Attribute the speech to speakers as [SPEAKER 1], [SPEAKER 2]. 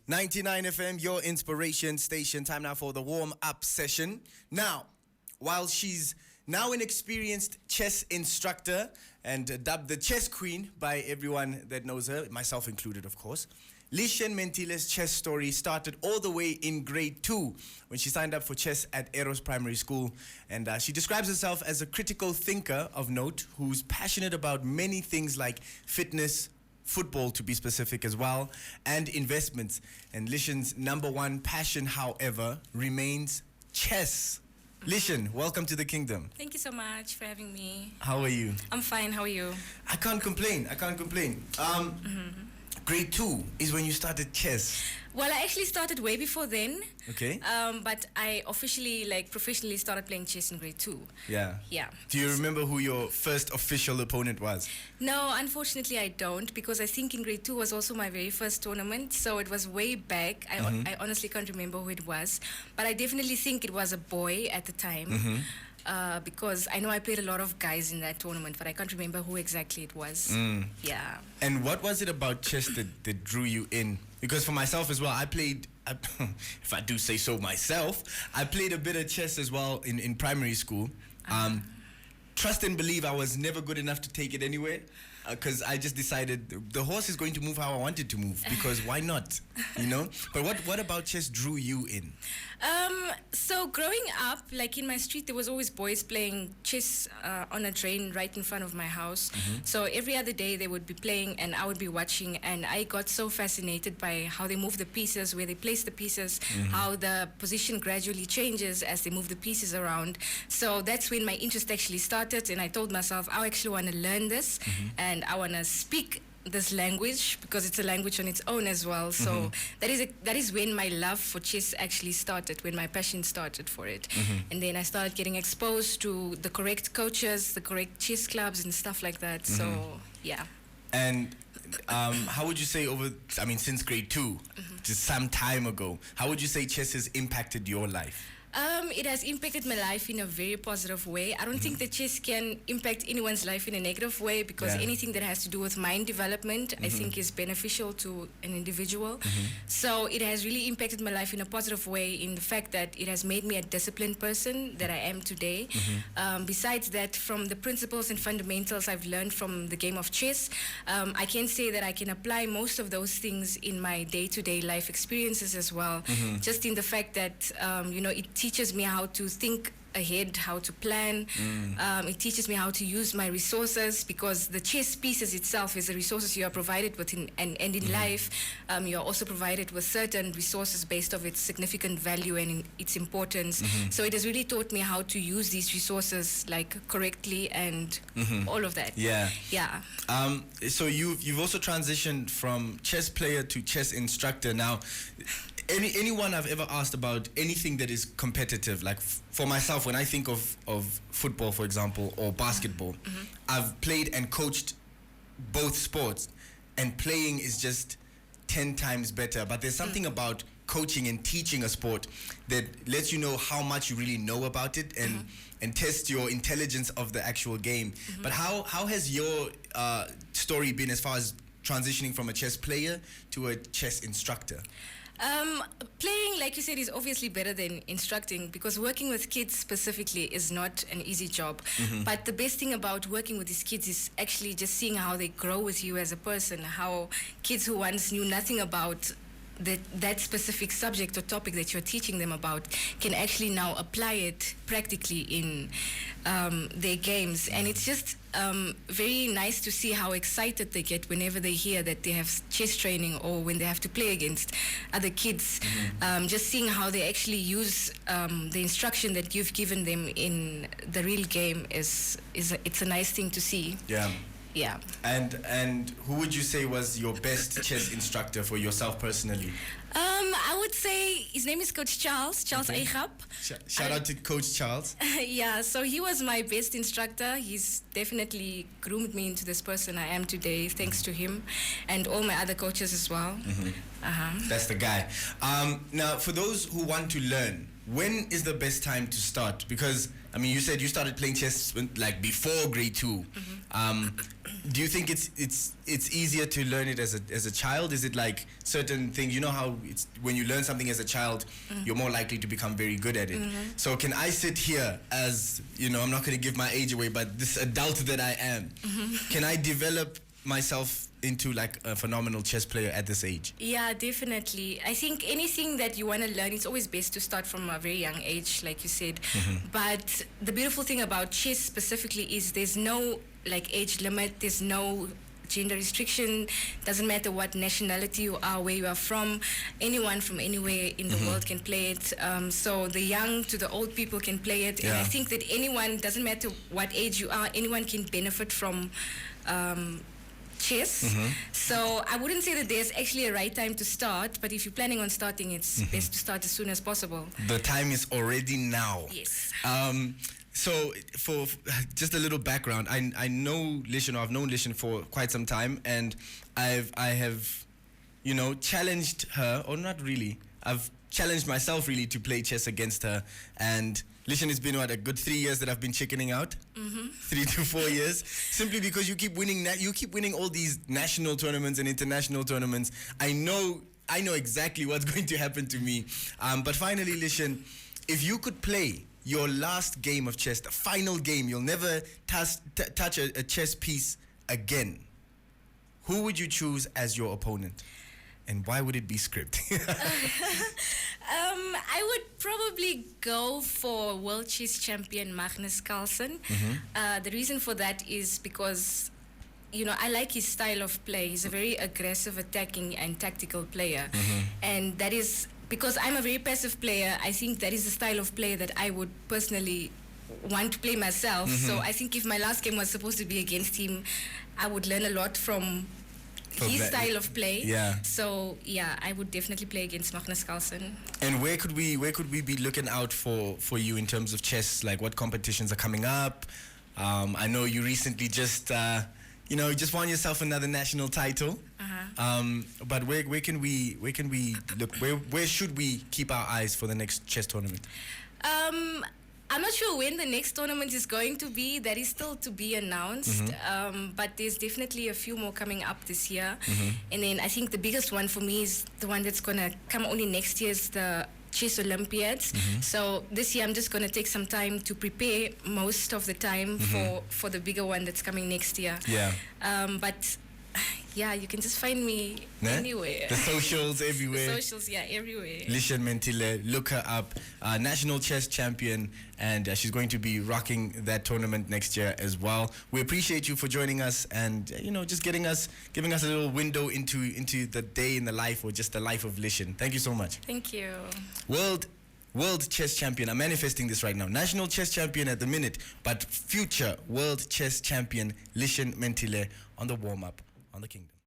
[SPEAKER 1] 99 FM, your inspiration station. Time now for the warm-up session. Now, while she's now an experienced chess instructor and dubbed the chess queen by everyone that knows her, myself included, of course, Lishen Mentile's chess story started all the way in grade 2 when she signed up for chess at Eros Primary School. And she describes herself as a critical thinker of note who's passionate about many things like fitness, football to be specific as well, and investments. And Lishen's number one passion, however, remains chess. Lishen, welcome to the kingdom.
[SPEAKER 2] Thank you so much for having me.
[SPEAKER 1] How are you?
[SPEAKER 2] I'm fine. How are you?
[SPEAKER 1] I can't complain. Grade 2 is when you started chess.
[SPEAKER 2] Well, I actually started way before then.
[SPEAKER 1] Okay.
[SPEAKER 2] But I officially, professionally started playing chess in grade 2.
[SPEAKER 1] Yeah.
[SPEAKER 2] Yeah.
[SPEAKER 1] Do you remember who your first official opponent was?
[SPEAKER 2] No, unfortunately I don't, because I think in grade 2 was also my very first tournament, so it was way back. I honestly can't remember who it was, but I definitely think it was a boy at the time. Because I know I played a lot of guys in that tournament, but I can't remember who exactly it was. Yeah.
[SPEAKER 1] And what was it about chess that drew you in? Because for myself as well, if I do say so myself, I played a bit of chess as well in primary school. Trust and believe I was never good enough to take it anywhere, because I just decided the horse is going to move how I want it to move, because why not, you know? But what about chess drew you in?
[SPEAKER 2] So growing up, like in my street, there was always boys playing chess on a drain right in front of my house. So every other day they would be playing and I would be watching, and I got so fascinated by how they move the pieces, where they place the pieces, how the position gradually changes as they move the pieces around. So that's when my interest actually started, and I told myself I actually want to learn this and I want to speak this language, because it's a language on its own as well. So that is when my love for chess actually started, when my passion started for it. And then I started getting exposed to the correct coaches, the correct chess clubs and stuff like that. So yeah.
[SPEAKER 1] And how would you say since grade 2, just some time ago, how would you say chess has impacted your life?
[SPEAKER 2] It has impacted my life in a very positive way. I don't think that chess can impact anyone's life in a negative way, because anything that has to do with mind development, I think is beneficial to an individual. So it has really impacted my life in a positive way, in the fact that it has made me a disciplined person that I am today. Besides that, from the principles and fundamentals I've learned from the game of chess, I can say that I can apply most of those things in my day-to-day life experiences as well. Just in the fact that, it teaches me how to think ahead, how to plan. It teaches me how to use my resources, because the chess pieces itself is the resources you are provided with and in life. You are also provided with certain resources based on its significant value and its importance. So it has really taught me how to use these resources correctly and all of that.
[SPEAKER 1] Yeah. So you've also transitioned from chess player to chess instructor. Now, anyone I've ever asked about anything that is competitive, like for myself, when I think of football, for example, or basketball, I've played and coached both sports, and playing is just 10 times better. But there's something about coaching and teaching a sport that lets you know how much you really know about it and test your intelligence of the actual game. But how has your story been as far as transitioning from a chess player to a chess instructor?
[SPEAKER 2] Playing, like you said, is obviously better than instructing, because working with kids specifically is not an easy job. But the best thing about working with these kids is actually just seeing how they grow with you as a person, how kids who once knew nothing about that specific subject or topic that you're teaching them about can actually now apply it practically in their games. And it's just very nice to see how excited they get whenever they hear that they have chess training, or when they have to play against other kids. Just seeing how they actually use the instruction that you've given them in the real game it's a nice thing to see. Yeah.
[SPEAKER 1] And who would you say was your best chess instructor for yourself personally?
[SPEAKER 2] I would say his name is Coach Charles Eigap.
[SPEAKER 1] Shout out to Coach Charles.
[SPEAKER 2] Yeah, so he was my best instructor. He's definitely groomed me into this person I am today, thanks to him, and all my other coaches as well.
[SPEAKER 1] That's the guy. Now, for those who want to learn, when is the best time to start? Because I mean, you said you started playing chess like before grade 2. Do you think it's easier to learn it as a child? Is it like certain things? You know how it's when you learn something as a child, you're more likely to become very good at it. So can I sit here as, you know, I'm not going to give my age away, but this adult that I am, can I develop myself into like a phenomenal chess player at this age?
[SPEAKER 2] Yeah, definitely. I think anything that you want to learn, it's always best to start from a very young age, like you said. But the beautiful thing about chess specifically is there's no like age limit, there's no gender restriction, doesn't matter what nationality you are, where you are from, anyone from anywhere in the world can play it. So the young to the old people can play it. And I think that anyone, doesn't matter what age you are, anyone can benefit from chess. So I wouldn't say that there's actually a right time to start, but if you're planning on starting, it's best to start as soon as possible.
[SPEAKER 1] The time is already now.
[SPEAKER 2] Yes.
[SPEAKER 1] So for just a little background, I know Lishen, or I've known Lishen for quite some time, and I have, you know, challenged her, or not really, I've challenged myself really to play chess against her. And Lishen, it's been what, a good 3 years that I've been chickening out? 3 to 4 years, simply because you keep winning all these national tournaments and international tournaments. I know exactly what's going to happen to me. But finally, Lishen, if you could play your last game of chess, the final game, you'll never touch a chess piece again, who would you choose as your opponent? And why would it be script?
[SPEAKER 2] I would probably go for world chess champion Magnus Carlsen. The reason for that is because, you know, I like his style of play. He's a very aggressive, attacking, and tactical player. And that is because I'm a very passive player. I think that is the style of play that I would personally want to play myself. So I think if my last game was supposed to be against him, I would learn a lot from his style of play.
[SPEAKER 1] Yeah.
[SPEAKER 2] So yeah, I would definitely play against Magnus Carlsen.
[SPEAKER 1] And where could we be looking out for you in terms of chess? Like, what competitions are coming up? I know you recently just just won yourself another national title. But where can we look? Where should we keep our eyes for the next chess tournament?
[SPEAKER 2] I'm not sure when the next tournament is going to be. That is still to be announced. But there's definitely a few more coming up this year. And then I think the biggest one for me is the one that's going to come only next year, is the Chess Olympiads. So this year I'm just going to take some time to prepare most of the time for the bigger one that's coming next year. But yeah, you can just find me anywhere.
[SPEAKER 1] The socials everywhere.
[SPEAKER 2] The socials, yeah, everywhere.
[SPEAKER 1] Lishen Mentile, look her up. National chess champion, and she's going to be rocking that tournament next year as well. We appreciate you for joining us, and just giving us a little window into the day in the life, or just the life of Lishen. Thank you so much.
[SPEAKER 2] Thank you.
[SPEAKER 1] World chess champion. I'm manifesting this right now. National chess champion at the minute, but future world chess champion Lishen Mentile on the warm-up on the Kingdom.